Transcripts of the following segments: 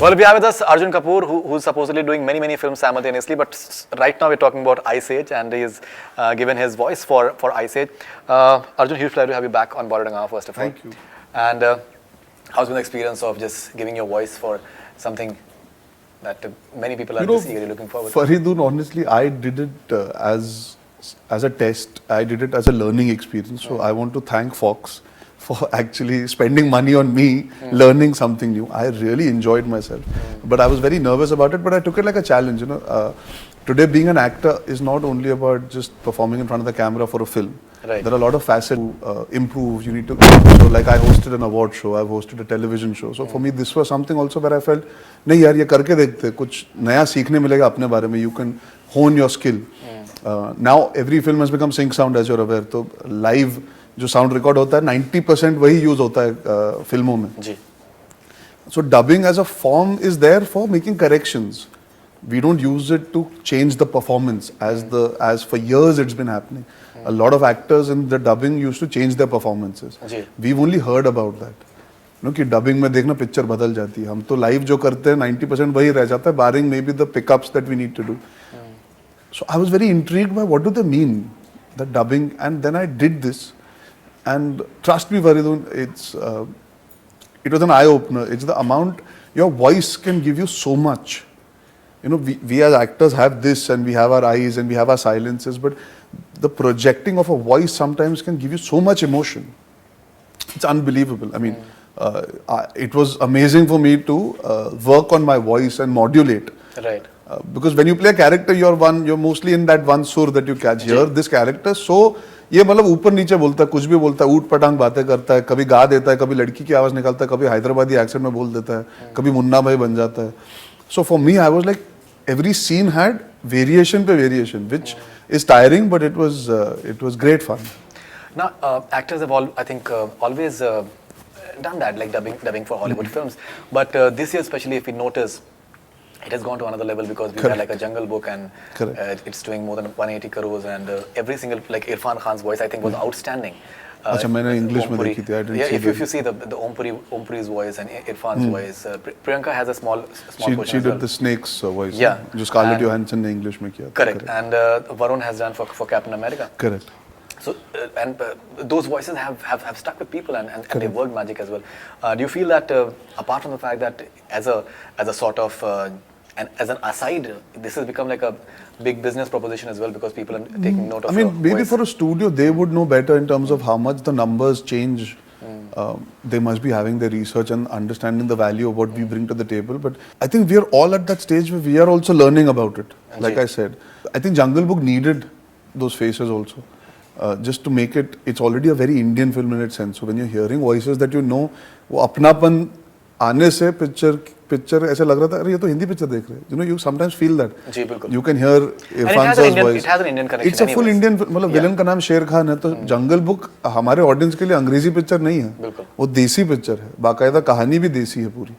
Well, we have with us Arjun Kapoor, who's supposedly doing many films simultaneously, but right now we're talking about Ice Age, and he's given his voice for Ice Age. Arjun, huge pleasure to have you back on Bollywood Hungama, first of all. Thank you. And how's been the experience of just giving your voice for something that many people are just eagerly looking forward to? Faridun, honestly, I did it as a test. I did it as a learning experience. So I want to thank Fox for actually spending money on me learning something new. I really enjoyed myself. But I was very nervous about it, but I took it like a challenge. Today being an actor is not only about just performing in front of the camera for a film. Right. There are a lot of facets to improve. You need to, so like I hosted an award show, I've hosted a television show. So for me, this was something also where I felt, नहीं यार ये करके देखते, कुछ नया सीखने मिलेगा अपने बारे में. You can hone your skill. Now every film has become sync sound, as you're aware. तो live जो साउंड रिकॉर्ड होता है 90% वही यूज होता है फिल्मों में. जी. So dubbing as a form is there for making corrections. We don't use it to change the performance as for years it's been happening. A lot of actors in the dubbing used to change their performances. जी. We've only heard about that. कि dubbing में देखना picture बदल जाती है. हम तो live जो करते हैं 90% वही रह जाता है, barring maybe the pickups that we need to do. So I was very intrigued by what do they mean, the dubbing, and then I did this. And trust me, Faridun, it was an eye-opener. It's the amount, your voice can give you so much. We as actors have this, and we have our eyes, and we have our silences, but the projecting of a voice sometimes can give you so much emotion. It's unbelievable. I mean, it was amazing for me to work on my voice and modulate. Right. Because when you play a character, you're mostly in that one sur that you catch. Here, this character, so ये मतलब ऊपर नीचे बोलता है, कुछ भी बोलता है, ऊट पटांग बातें करता है, कभी गा देता है, कभी लड़की की आवाज निकालता है, कभी हैदराबादी एक्सेंट में बोल देता है, कभी मुन्ना भाई बन जाता है. So for me, I was like, every scene had variation पे variation, which is tiring, but it was great fun. Now, actors have always done that, like dubbing for Hollywood films. But this year, especially, if we notice, it has gone to another level because we had like a Jungle Book, and it's doing more than 180 crores, and every single, like Irrfan Khan's voice, I think was outstanding. अच्छा मैंने English में देखी थी. I didn't see if you see the Om Puri's voice and Irfan's voice, Priyanka has a small portion. She did the Snake's voice. Yeah. जो Scarlett Johansson ने English में किया. Correct. And Varun has done for Captain America. Correct. So those voices have stuck with people, and they worked magic as well. Do you feel that apart from the fact that as a sort of and as an aside, this has become like a big business proposition as well, because people are taking note of. I mean, maybe for a studio, they would know better in terms of how much the numbers change. They must be having their research and understanding the value of what we bring to the table. But I think we are all at that stage where we are also learning about it. Like I said, I think Jungle Book needed those faces also. Just to make it, it's already a very Indian film in its sense. So when you're hearing voices that you know, वो अपनापन आने से picture ऐसे लग रहा था, अरे ये तो हिंदी पिक्चर देख रहे हैं. You sometimes feel that. जी बिल्कुल. You can hear Irfan's voice. It has an Indian connection. It's a full Indian, मतलब विलन का नाम शेर खान है, तो जंगल बुक हमारे ऑडियंस के लिए अंग्रेजी पिक्चर नहीं है, वो देसी पिक्चर है, बाकायदा कहानी भी देसी है पूरी.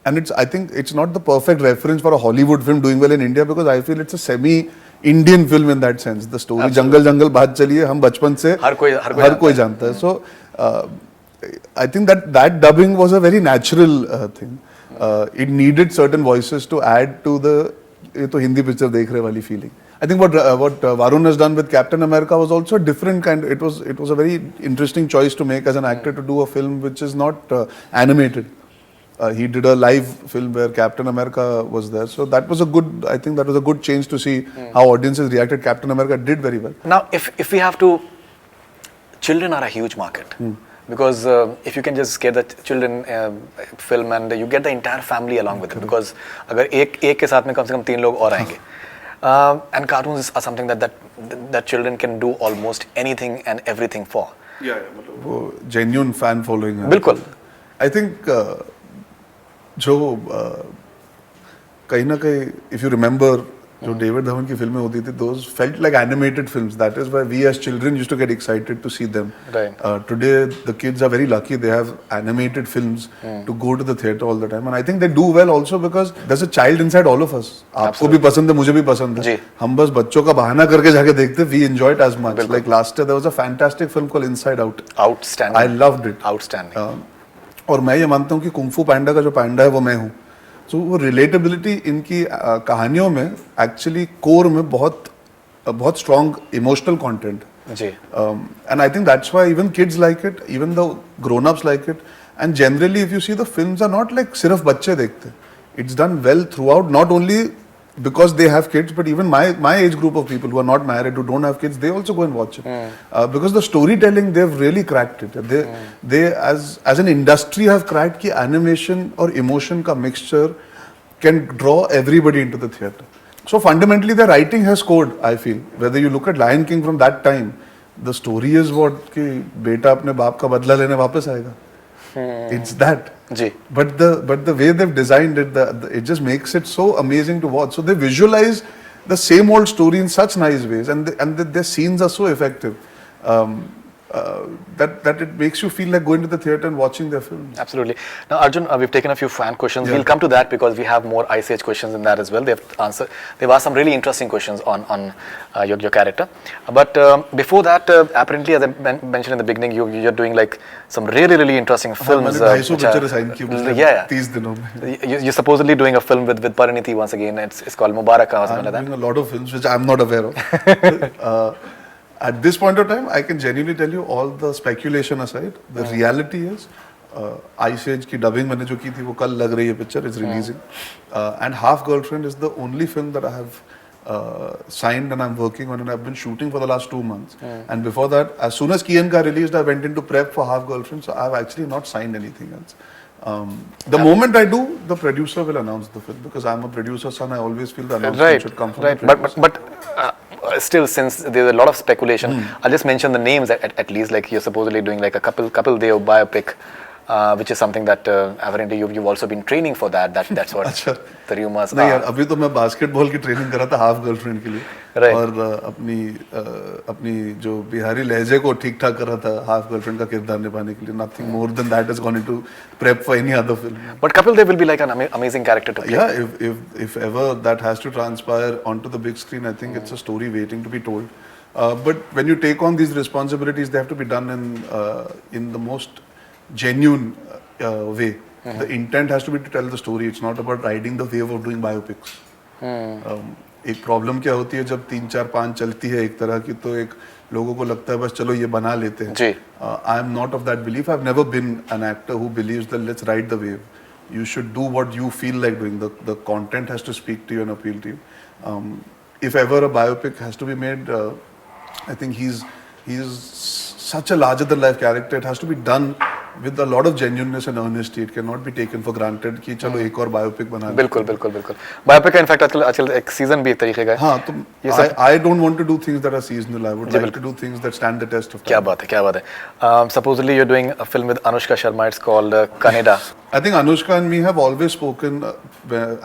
And I think it's not the perfect reference for a Hollywood film doing well in India, because I feel it's a semi-Indian film in that sense. The story जंगल बात चली है, हम बचपन से हर कोई जानता है. So I think that dubbing was a very natural thing. It needed certain voices to add to the ये तो हिंदी पिक्चर देख रहे वाली feeling. I think what Varun has done with Captain America was also a different kind. It was a very interesting choice to make as an actor, to do a film which is not animated. He did a live film where Captain America was there. So that was I think that was a good change to see how audiences reacted. Captain America did very well. Now, if we have to, children are a huge market. Because if you can just get the children film, and you get the entire family along with it, because अगर एक के साथ में कम से कम 3 लोग और आएंगे, and cartoons are something that children can do almost anything and everything for. Yeah, वो genuine fan following है. बिल्कुल. I think जो कहीं ना कहीं, if you remember, जो डेविड धवन की फिल्में होती थी, those felt like animated films. That is why we as children used to get excited to see them. Right. Today the kids are very lucky, they have animated films to go to the theatre all the time, and I think they do well also because there's a child inside all of us. आपको भी पसंद है, मुझे भी पसंद है, हम बस बच्चों का बहाना करके जाके देखते. We enjoy it as much. Like last year there was a fantastic film called Inside Out. Outstanding. I loved it. Outstanding. और मैं ये मानता हूँ कि कुंग फू पैंडा का जो पैंडा है वो मैं हूँ. So वो relatability इनकी कहानियों में actually core में बहुत strong emotional content. Ji. And I think that's why even kids like it, even the grown-ups like it. And generally, if you see, the films are not like सिर्फ बच्चे देखते. It's done well throughout, not only because they have kids, but even my age group of people who are not married, who don't have kids, they also go and watch it. Because the storytelling, they've really cracked it. They as an industry have cracked कि animation or emotion का mixture can draw everybody into the theatre. So fundamentally, the writing has scored, I feel. Whether you look at Lion King from that time, the story is what कि बेटा अपने बाप का बदला लेने वापस आएगा. It's that. Ji. But the way they've designed it, it just makes it so amazing to watch. So they visualize the same old story in such nice ways, and their scenes are so effective that it makes you feel like going to the theatre and watching their films. Absolutely. Now, Arjun, we've taken a few fan questions. Yeah. We'll come to that because we have more Ice Age questions in that as well. They've asked some really interesting questions on your character. But before that, apparently, as I mentioned in the beginning, you're doing like some really interesting films. मैंने 250 pictures sign की पिछले 30 दिनों में. You're supposedly doing a film with Parineeti once again. It's called Mubaraka or something like that. I'm doing a lot of films which I'm not aware of. At this point of time, I can genuinely tell you, all the speculation aside, the reality is, Ice Age की dubbing मैंने जो की थी वो कल लग रही है picture, it's releasing. And Half Girlfriend is the only film that I have signed and I'm working on, and I've been shooting for the last 2 months. And before that, as soon as Kian Ka released, I went into prep for Half Girlfriend, so I've actually not signed anything else. The moment I do, the producer will announce the film, because I'm a producer's son. I always feel the announcement should come from the producer. But still, since there's a lot of speculation, I'll just mention the names at least. Like you're supposedly doing like a Kapil Dev biopic, which is something that apparently you've also been training for that. That's what the rumors नहीं are. यार, अभी तो मैं basketball की training कर रहा था half girlfriend के लिए. Right. और अपनी जो बिहारी लहजे को ठीक ठाक कर रहा था हाफ गर्लफ्रेंड का किरदार निभाने के लिए. Nothing more than that has gone into prep for any other film. But Kapil Dev will be like an amazing character to play. Yeah, if ever that has to transpire onto the big screen, I think it's a story waiting to be told. But when you take on these responsibilities, they have to be done in the most genuine way. The intent has to be to tell the story. It's not about riding the wave of doing biopics. एक problem क्या होती है जब 3, 4, 5 चलती है एक तरह की, तो एक लोगों को लगता है बस चलो ये बना लेते हैं. I am not of that belief. I have never been an actor who believes that let's ride the wave. You should do what you feel like doing. The content has to speak to you and appeal to you. If ever a biopic has to be made, I think he's such a larger than life character. It has to be done with a lot of genuineness and honesty. It cannot be taken for granted कि चलो एक और biopic बना. बिल्कुल. Biopic का in fact आजकल एक season भी एक तरीके का है. हाँ, तो I don't want to do things that are seasonal. I would like to do things that stand the test of time. क्या बात है. Supposedly you're doing a film with Anushka Sharma. It's called Canada. I think Anushka and me have always spoken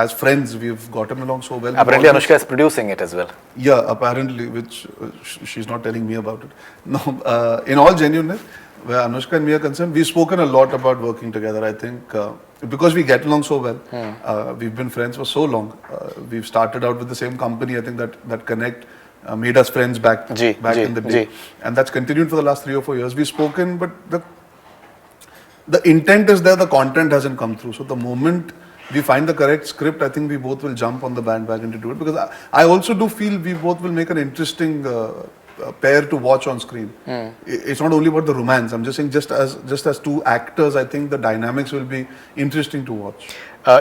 as friends. We've gotten along so well. Apparently Anushka is producing it as well. Yeah, apparently, which she's not telling me about it. No, in all genuineness, where Anushka and me are concerned, we've spoken a lot about working together. I think because we get along so well, we've been friends for so long. We've started out with the same company. I think that Connect made us friends back in the day, and that's continued for the last 3 or 4 years. We've spoken, but the intent is there. The content hasn't come through. So the moment we find the correct script, I think we both will jump on the bandwagon to do it, because I also do feel we both will make an interesting pair to watch on screen. It's not only about the romance. I'm just saying, just as two actors, I think the dynamics will be interesting to watch.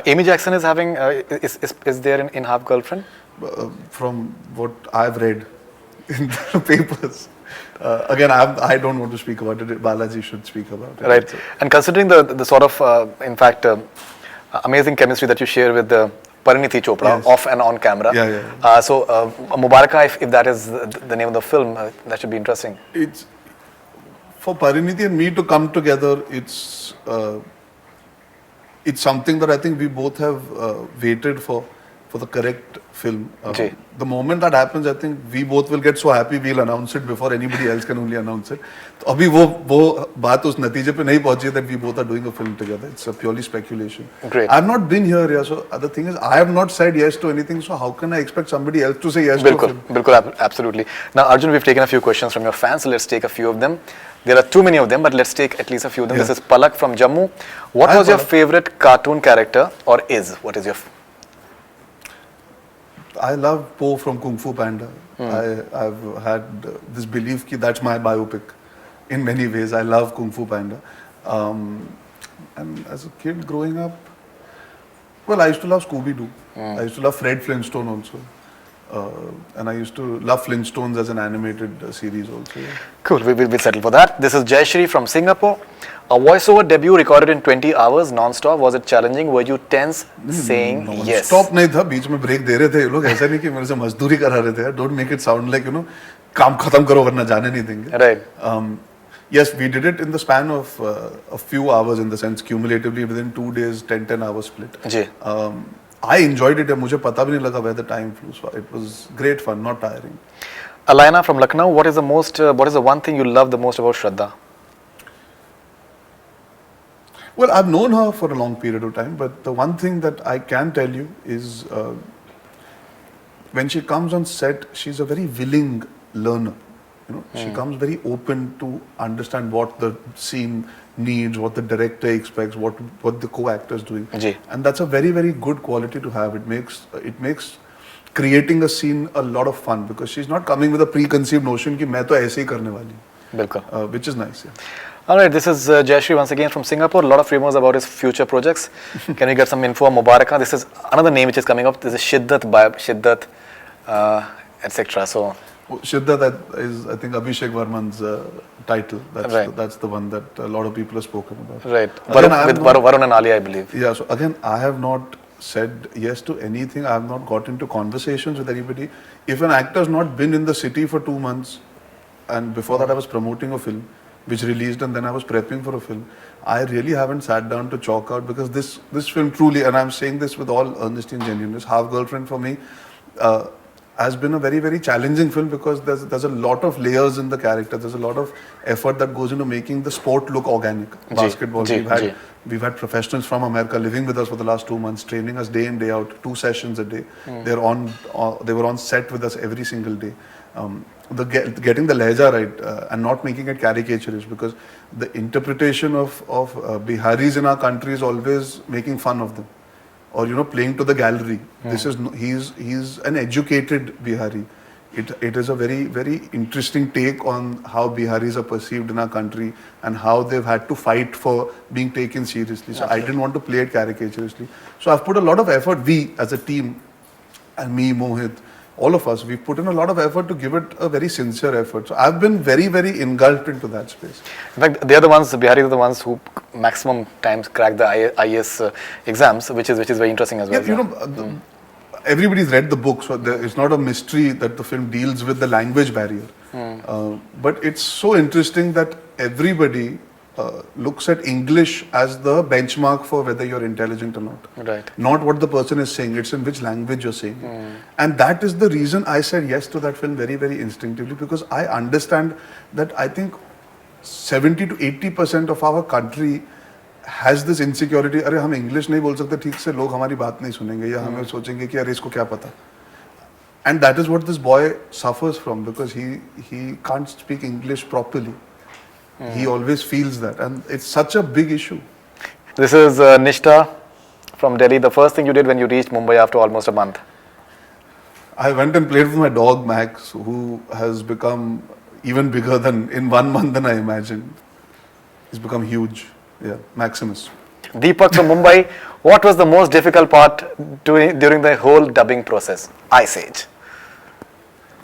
Amy Jackson is having is there in Half Girlfriend? From what I've read in the papers. Again, I don't want to speak about it. Balaji should speak about it. Right. And considering the sort of, in fact, amazing chemistry that you share with Parineeti Chopra, off and on camera. So, Mubaraka, if that is the name of the film, that should be interesting. It's for Parineeti and me to come together. It's something that I think we both have waited for. for the correct film. Ji. The moment that happens, I think we both will get so happy we'll announce it before anybody else can only announce it. तो अभी वो बात उस नतीजे पे नहीं पहुंची that we both are doing a film together. It's a purely speculation. Great. I've not been here, yeah. So the thing is, I have not said yes to anything. So how can I expect somebody else to say yes to a film? बिल्कुल, absolutely. Now, Arjun, we've taken a few questions from your fans. So let's take a few of them. There are too many of them, but let's take at least a few of them. Yeah. This is Palak from Jammu. What was your favorite cartoon character, or is? What is your? I love Po from Kung Fu Panda. I've had this belief that that's my biopic in many ways. I love Kung Fu Panda. And as a kid growing up, well, I used to love Scooby-Doo. I used to love Fred Flintstone also. And I used to love Flintstones as an animated series also. Yeah. Cool, we'll settle for that. This is Jayashri from Singapore. A voiceover debut recorded in 20 hours non-stop. Was it challenging? Were you tense saying yes? Non-stop नहीं था, बीच में break दे रहे थे ये लोग. ऐसा नहीं कि मेरे से मजदूरी करा रहे थे. Don't make it sound like, काम खत्म करो वरना जाने नहीं देंगे. Right. Yes, we did it in the span of a few hours, in the sense cumulatively within 2 days, 10 hours split. Ji. I enjoyed it. मुझे पता भी नहीं लगा where the time flew. So it was great fun, not tiring. Alayna from Lucknow. What is the one thing you love the most about Shraddha? Well, I've known her for a long period of time, but the one thing that I can tell you is when she comes on set, she's a very willing learner. She comes very open to understand what the scene needs, what the director expects, what the co-actor is doing. Ji. And that's a very, very good quality to have. It makes creating a scene a lot of fun, because she's not coming with a preconceived notion कि मैं तो ऐसे ही करने वाली हूँ. बिल्कुल. Which is nice. Yeah. Alright, this is Jayashri once again from Singapore. A lot of rumors about his future projects. Can we get some info on Mubaraka? This is another name which is coming up. This is Shiddat, etc. So Shiddat is, I think, Abhishek Varman's title. Right. That's the one that a lot of people have spoken about. Right. Again, Varun and Alia, I believe. Yeah. So again, I have not said yes to anything. I have not got into conversations with anybody. If an actor has not been in the city for 2 months, and before that I was promoting a film which released, and then I was prepping for a film, I really haven't sat down to chalk out, because this film truly, and I'm saying this with all earnestly and genuineness, Half Girlfriend for me has been a very, very challenging film, because there's a lot of layers in the character. There's a lot of effort that goes into making the sport look organic. Basketball. We've had professionals from America living with us for the last 2 months, training us day in, day out, 2 sessions a day. They were on set with us every single day. Getting the lehja right and not making it caricaturish, because the interpretation of Biharis in our country is always making fun of them, or playing to the gallery. This is he's an educated Bihari. It is a very, very interesting take on how Biharis are perceived in our country and how they've had to fight for being taken seriously. So I didn't want to play it caricaturishly. So I've put a lot of effort. We as a team, and me, Mohit, all of us, we've put in a lot of effort to give it a very sincere effort. So I've been very, very engulfed into that space. In fact, the Biharis are the ones who maximum times crack the IAS exams, which is very interesting as well. Yeah, everybody's read the book, so it's not a mystery that the film deals with the language barrier. But it's so interesting that everybody looks at English as the benchmark for whether you're intelligent or not. Right. Not what the person is saying, it's in which language you're saying it. And that is the reason I said yes to that film very, very instinctively, because I understand that I think 70 to 80% of our country has this insecurity. अरे हम English नहीं बोल सकते ठीक से, लोग हमारी बात नहीं सुनेंगे, या हमें सोचेंगे कि अरे इसको क्या पता. And that is what this boy suffers from, because he can't speak English properly. He always feels that, and it's such a big issue. This is Nishta from Delhi. The first thing you did when you reached Mumbai after almost a month? I went and played with my dog Max, who has become even bigger in 1 month than I imagined. He's become huge. Yeah, Maximus. Deepak from Mumbai. What was the most difficult part during the whole dubbing process? Ice Age.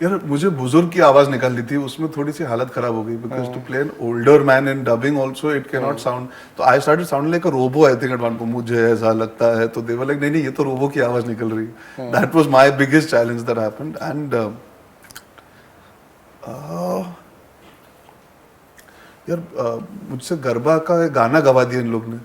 यार मुझे बुजुर्ग की आवाज निकालनी थी, उसमें थोड़ी सी हालत खराब हो गई, because to play an older man in dubbing also it cannot sound. तो I started sounding like a robo, I think at one point. मुझे ऐसा लगता है, तो they were like नहीं ये तो रोबो की आवाज निकल रही है. That was my biggest challenge that happened. And यार मुझसे गरबा का गाना गवा दिया इन लोग ने,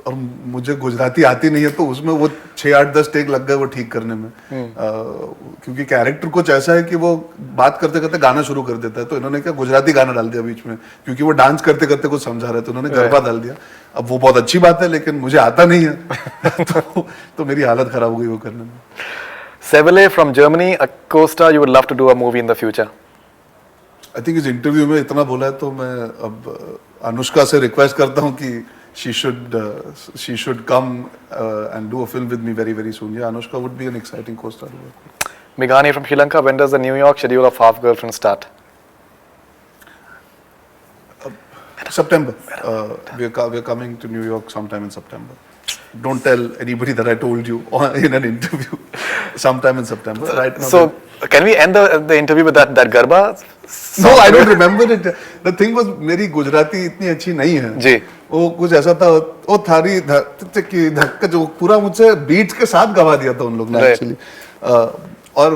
और मुझे गुजराती आती नहीं है, तो उसमें वो 6-8-10 टेक लग गए वो ठीक करने में, क्योंकि कैरेक्टर कुछ ऐसा है कि वो बात करते करते गाना शुरू कर देता है, तो इन्होंने क्या गुजराती गाना डाल दिया बीच में, क्योंकि वो डांस करते करते कुछ समझा रहा है, तो उन्होंने गरबा डाल दिया। अब वो बहुत अच्छी बात है, लेकिन मुझे आता नहीं है तो मेरी हालत खराब हो गई वो करने में। Seville from Germany, a co-star you would love to do a movie in the future. I think इस इंटरव्यू में इतना बोला है तो मैं अब अनुष्का से रिक्वेस्ट करता हूँ कि she should come and do a film with me very very soon. Yeah, Anushka would be an exciting co-star to work with. Megani from Sri Lanka, when does the New York schedule of Half Girlfriend start? September. We're coming to New York sometime in September. Don't tell anybody that I told you in an interview. Sometime in September. Right now. So can we end the interview with that garba? No, I don't remember it. The thing was, मेरी गुजराती इतनी अच्छी नहीं है जी। वो कुछ ऐसा था, वो थारी धक्का जो पूरा मुझसे बीट्स के साथ गवा दिया था उन लोग ने एक्चुअली। और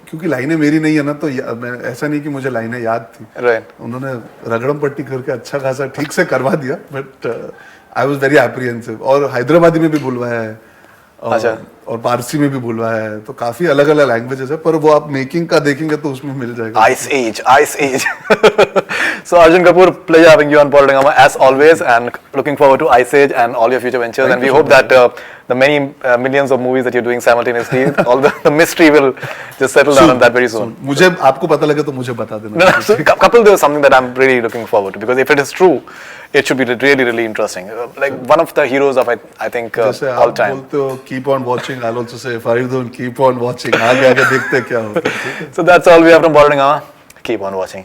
क्योंकि लाइनें मेरी नहीं है ना, तो मैं ऐसा नहीं कि मुझे लाइनें याद थी, उन्होंने रगड़म पट्टी करके अच्छा खासा ठीक से करवा दिया, but I was very apprehensive. और हैदराबादी में भी बुलवाया है, और पारसी में भी बुलवाया है, तो काफी अलग अलग लैंग्वेजेस है, पर वो आप मेकिंग का देखेंगे तो उसमें मिल जाएगा। Ice Age. So Arjun Kapoor, pleasure having you on Hungama as always, and looking forward to Ice Age and all your future ventures. And we hope that the many millions of movies that you're doing simultaneously, all the mystery will just settle down on that very soon. मुझे आपको पता लगे तो मुझे बता देना। No, so Kapil Dev is something that I'm really looking forward to, because if it is true, it should be really really interesting. Like one of the heroes of I think all time. बोलते हो keep on watching, I'll also say Faridun, keep on watching. आगे आगे देखते क्या होता है। So that's all we have from Hungama. Keep on watching.